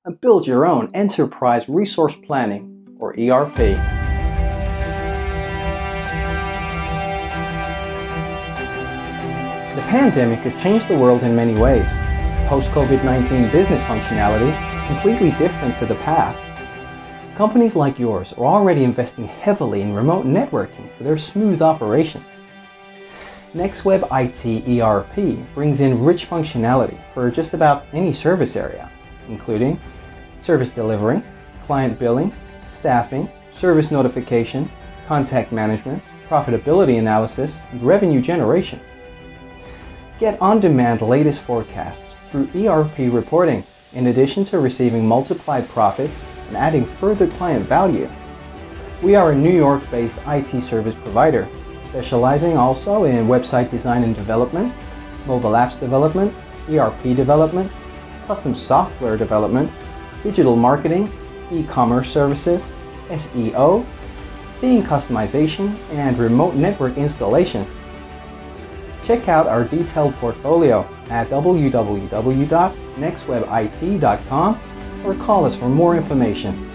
and build your own Enterprise Resource Planning, or ERP. The pandemic has changed the world in many ways. Post-COVID-19 business functionality is completely different to the past. Companies like yours are already investing heavily in remote networking for their smooth operation. NEXWEB IT ERP brings in rich functionality for just about any service area, including service delivery, client billing, staffing, service notification, contact management, profitability analysis, and revenue generation. Get on-demand latest forecasts through ERP reporting, in addition to receiving multiplied profits and adding further client value. We are a New York-based IT service provider, specializing also in website design and development, mobile apps development, ERP development, custom software development, digital marketing, e-commerce services, SEO, theme customization, and remote network installation. Check out our detailed portfolio at www.nexwebit.com or call us for more information.